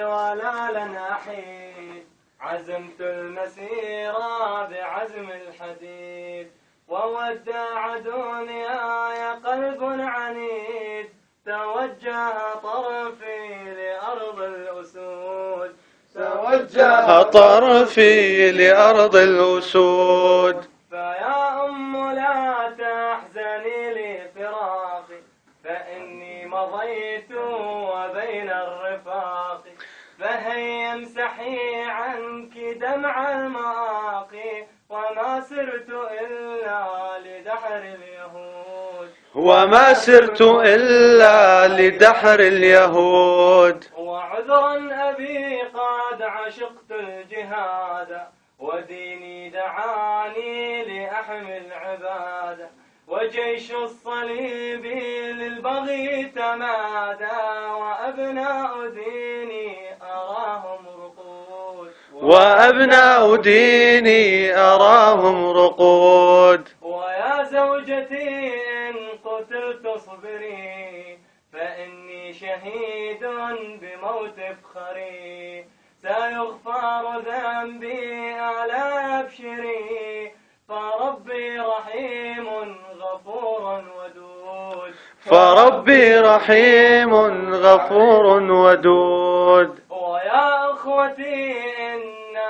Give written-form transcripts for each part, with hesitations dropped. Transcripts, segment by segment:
ولا لن أحيد، عزمت المسير بعزم الحديد، وودع دنياي قلب عنيد، توجه طرفي لأرض الأسود، توجه طرفي لأرض الأسود. فيا أم لا تحزني لفراقي، فإني مضيت وبين الرفاق، فهيا امسحي عنك دمع المآقي، وما سرت إلا لدحر اليهود، وما سرت إلا لدحر اليهود. وعذرا أبي قد عشقت الجهاد، وديني دعاني لأحمي العبادة، وجيش الصليب للبغي تمادى، وأبناء ديني أراهم رقود، وأبناء ديني أراهم رقود. ويا زوجتي إن قتلت اصبري، فإني شهيد بموت فخري، سيغفر ذنبي ألا أبشري، فربي رحيم غفور ودود، فربي رحيم غفور ودود. ويا أخوتي إن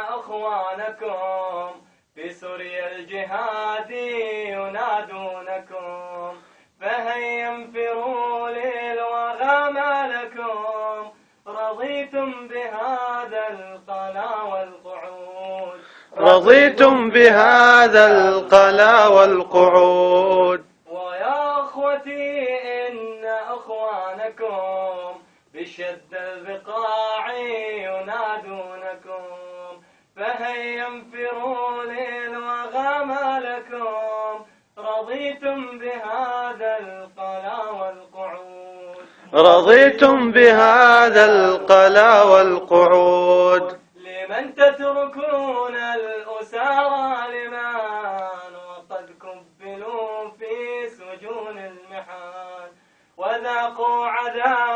أخوانكم في سوريا الجهاد ينادونكم، فهيا انفروا للوغى ما لكم، رضيتم بهذا القلا والقعود، رضيتم بهذا القلا والقعود. ويا أخوتي إن أخوانكم بشد البقاع ينادونكم، فهيا انفروا للوغى ما لكم، رضيتم بهذا القلا والقعود، رضيتم بهذا القلا والقعود. لمن تتركون الأسارى لمن وقد كبلوا في سجون المحان، وذاقوا عذاب